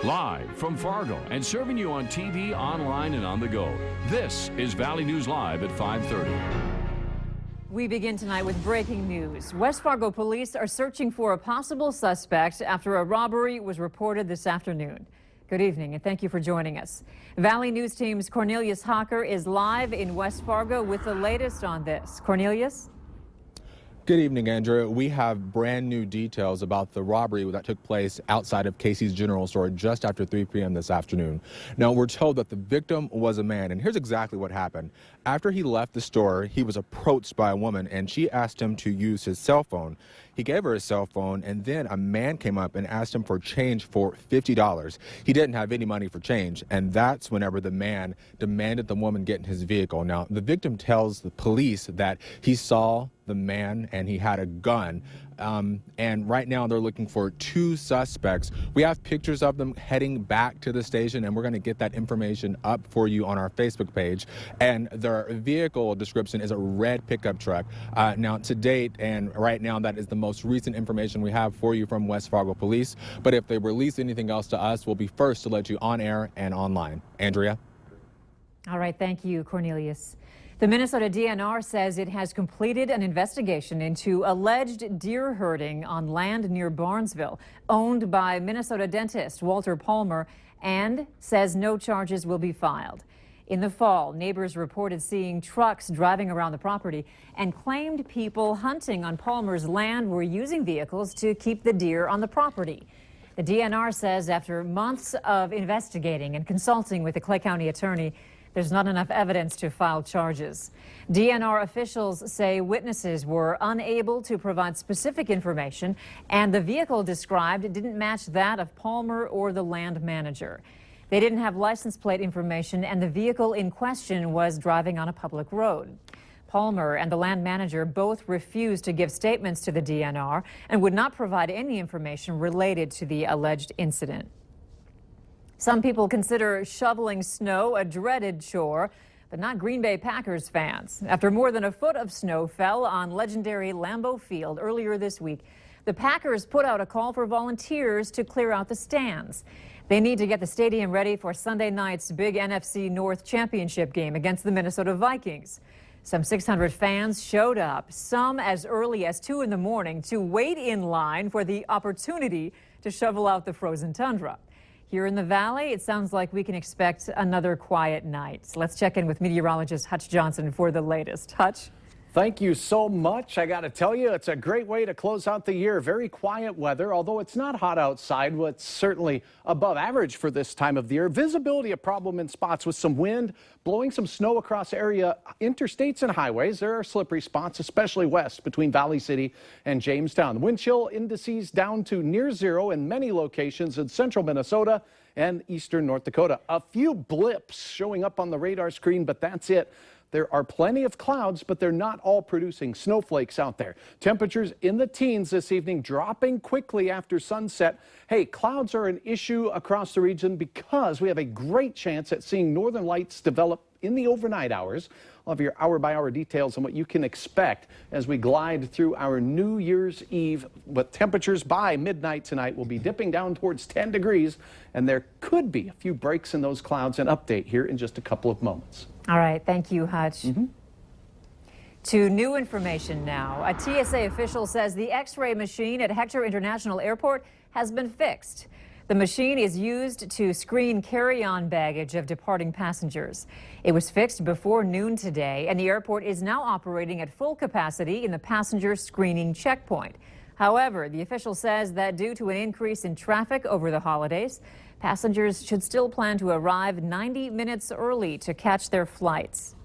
Live from Fargo and serving you on TV, online, and on the go. This is Valley News Live at 5:30. We begin tonight with breaking news. West Fargo police are searching for a possible suspect after a robbery was reported this afternoon. Good evening and thank you for joining us. Valley News Team's Cornelius Hocker is live in West Fargo with the latest on this. Cornelius? Good evening, Andrea. We have brand new details about the robbery that took place outside of Casey's General Store just after 3 p.m. this afternoon. Now, we're told that the victim was a man, and here's exactly what happened. After he left the store, he was approached by a woman, and she asked him to use his cell phone. He gave her his cell phone, and then a man came up and asked him for change for $50. He didn't have any money for change, and that's whenever the man demanded the woman get in his vehicle. Now, the victim tells the police that he saw the man and he had a gun. And right now they're looking for 2 suspects. We have pictures of them heading back to the station, and we're going to get that information up for you on our Facebook page. And their vehicle description is a red pickup truck. Now, to date, and right now, that is the most recent information we have for you from West Fargo Police. But if they release anything else to us, we'll be first to let you on air and online. Andrea? All right, thank you, Cornelius. The Minnesota DNR says it has completed an investigation into alleged deer herding on land near Barnesville, owned by Minnesota dentist Walter Palmer, and says no charges will be filed. In the fall, neighbors reported seeing trucks driving around the property and claimed people hunting on Palmer's land were using vehicles to keep the deer on the property. The DNR says after months of investigating and consulting with the Clay County attorney, there's not enough evidence to file charges. DNR officials say witnesses were unable to provide specific information, and the vehicle described didn't match that of Palmer or the land manager. They didn't have license plate information, and the vehicle in question was driving on a public road. Palmer and the land manager both refused to give statements to the DNR and would not provide any information related to the alleged incident. Some people consider shoveling snow a dreaded chore, but not Green Bay Packers fans. After more than a foot of snow fell on legendary Lambeau Field earlier this week, the Packers put out a call for volunteers to clear out the stands. They need to get the stadium ready for Sunday night's big NFC North championship game against the Minnesota Vikings. Some 600 fans showed up, some as early as 2 in the morning, to wait in line for the opportunity to shovel out the frozen tundra. Here in the Valley, it sounds like we can expect another quiet night. So let's check in with meteorologist Hutch Johnson for the latest. Hutch? Thank you so much. I got to tell you, it's a great way to close out the year. Very quiet weather, although it's not hot outside. Well, it's certainly above average for this time of the year. Visibility a problem in spots with some wind, blowing some snow across area. Interstates and highways, there are slippery spots, especially west between Valley City and Jamestown. The wind chill indices down to near 0 in many locations in central Minnesota and eastern North Dakota. A few blips showing up on the radar screen, but that's it. There are plenty of clouds, but they're not all producing snowflakes out there. Temperatures in the teens this evening, dropping quickly after sunset. Hey, clouds are an issue across the region because we have a great chance at seeing northern lights develop in the overnight hours. I'll have your hour-by-hour details on what you can expect as we glide through our New Year's Eve. But temperatures by midnight tonight will be dipping down towards 10 degrees, and there could be a few breaks in those clouds. An update here in just a couple of moments. All right, thank you, Hutch. To new information now. A TSA official says the X-ray machine at Hector International Airport has been fixed. The machine is used to screen carry-on baggage of departing passengers. It was fixed before noon today, and the airport is now operating at full capacity in the passenger screening checkpoint. However, the official says that due to an increase in traffic over the holidays, passengers should still plan to arrive 90 minutes early to catch their flights.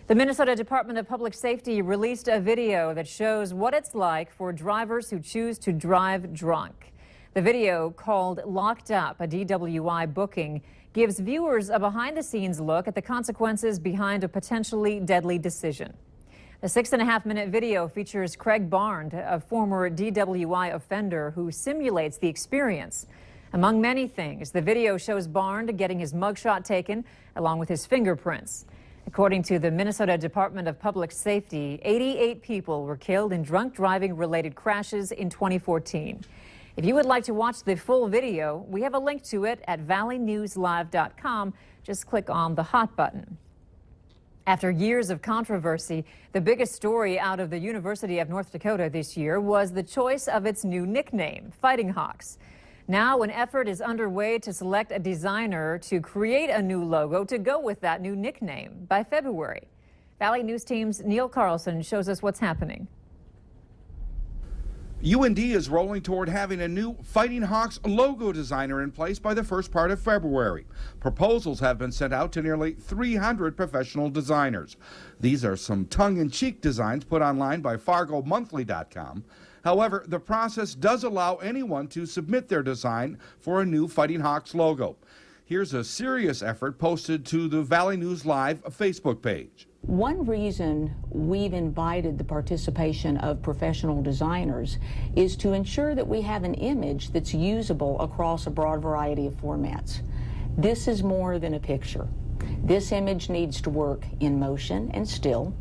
The Minnesota Department of Public Safety released a video that shows what it's like for drivers who choose to drive drunk. The video, called Locked Up, a DWI booking, gives viewers a behind-the-scenes look at the consequences behind a potentially deadly decision. The 6.5-minute video features Craig Barnes, a former DWI offender who simulates the experience. Among many things, the video shows Barnes getting his mugshot taken, along with his fingerprints. According to the Minnesota Department of Public Safety, 88 people were killed in drunk driving-related crashes in 2014. If you would like to watch the full video, we have a link to it at valleynewslive.com. Just click on the hot button. After years of controversy, the biggest story out of the University of North Dakota this year was the choice of its new nickname, Fighting Hawks. Now an effort is underway to select a designer to create a new logo to go with that new nickname by February. Valley News Team's Neil Carlson shows us what's happening. UND is rolling toward having a new Fighting Hawks logo designer in place by the first part of February. Proposals have been sent out to nearly 300 professional designers. These are some tongue-in-cheek designs put online by FargoMonthly.com. However, the process does allow anyone to submit their design for a new Fighting Hawks logo. Here's a serious effort posted to the Valley News Live Facebook page. One reason we've invited the participation of professional designers is to ensure that we have an image that's usable across a broad variety of formats. This is more than a picture. This image needs to work in motion and still,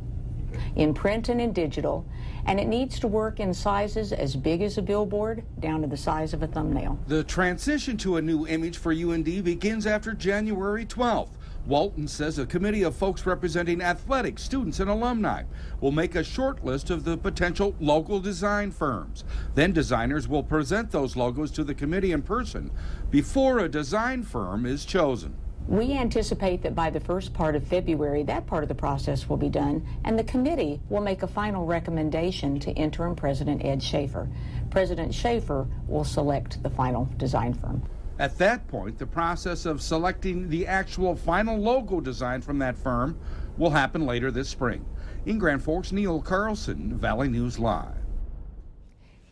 in print and in digital, and it needs to work in sizes as big as a billboard down to the size of a thumbnail. The transition to a new image for UND begins after January 12th. Walton says a committee of folks representing athletics, students, and alumni will make a short list of the potential local design firms. Then designers will present those logos to the committee in person before a design firm is chosen. We anticipate that by the first part of February, that part of the process will be done, and the committee will make a final recommendation to interim President Ed Schaefer. President Schaefer will select the final design firm. At that point, the process of selecting the actual final logo design from that firm will happen later this spring. In Grand Forks, Neil Carlson, Valley News Live.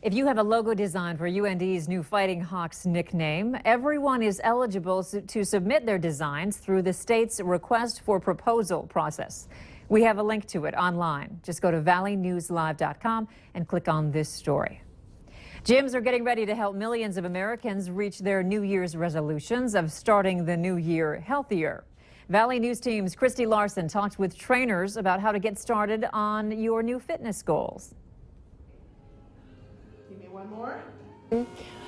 If you have a logo design for UND's new Fighting Hawks nickname, everyone is eligible to submit their designs through the state's request for proposal process. We have a link to it online. Just go to valleynewslive.com and click on this story. Gyms are getting ready to help millions of Americans reach their New Year's resolutions of starting the new year healthier. Valley News Team's Christy Larson talked with trainers about how to get started on your new fitness goals. Give me one more.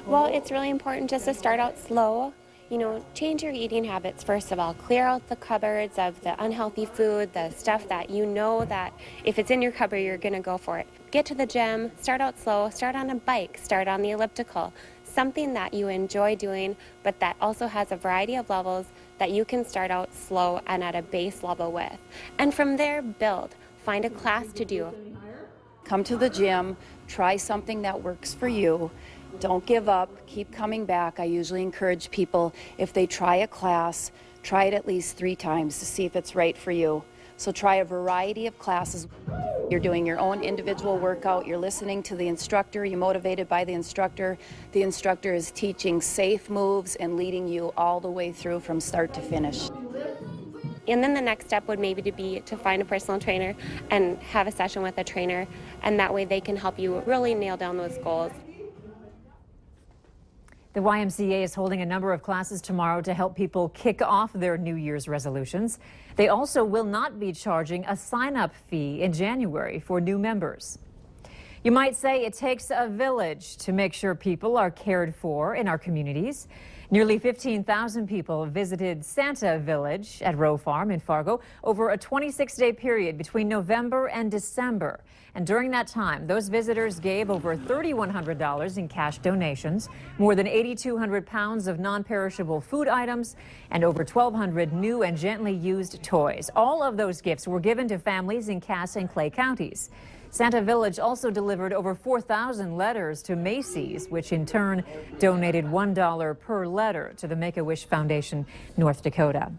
Well, it's really important just to start out slow. You know, change your eating habits first of all. Clear out the cupboards of the unhealthy food, the stuff that you know that if it's in your cupboard, you're going to go for it. Get to the gym, start out slow, start on a bike, start on the elliptical. Something that you enjoy doing, but that also has a variety of levels that you can start out slow and at a base level with. And from there, build. Find a class to do. Come to the gym, try something that works for you. Don't give up, keep coming back. I usually encourage people, if they try a class, try it at least 3 times to see if it's right for you. So try a variety of classes. You're doing your own individual workout, you're listening to the instructor, you're motivated by the instructor. The instructor is teaching safe moves and leading you all the way through from start to finish. And then the next step would maybe be to find a personal trainer and have a session with a trainer, and that way they can help you really nail down those goals. The YMCA is holding a number of classes tomorrow to help people kick off their New Year's resolutions. They also will not be charging a sign-up fee in January for new members. You might say it takes a village to make sure people are cared for in our communities. Nearly 15,000 people visited Santa Village at Rowe Farm in Fargo over a 26-day period between November and December. And during that time, those visitors gave over $3,100 in cash donations, more than 8,200 pounds of non-perishable food items, and over 1,200 new and gently used toys. All of those gifts were given to families in Cass and Clay counties. Santa Village also delivered over 4,000 letters to Macy's, which in turn donated $1 per letter to the Make-A-Wish Foundation, North Dakota.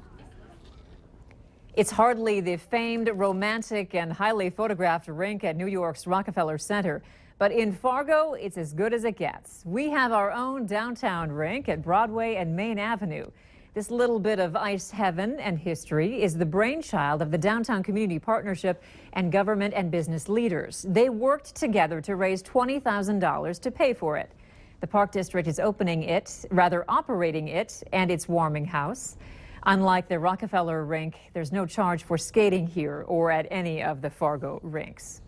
It's hardly the famed, romantic, and highly photographed rink at New York's Rockefeller Center, but in Fargo, it's as good as it gets. We have our own downtown rink at Broadway and Main Avenue. This little bit of ice heaven and history is the brainchild of the Downtown Community Partnership and government and business leaders. They worked together to raise $20,000 to pay for it. The Park District is operating it and its warming house. Unlike the Rockefeller rink, there's no charge for skating here or at any of the Fargo rinks.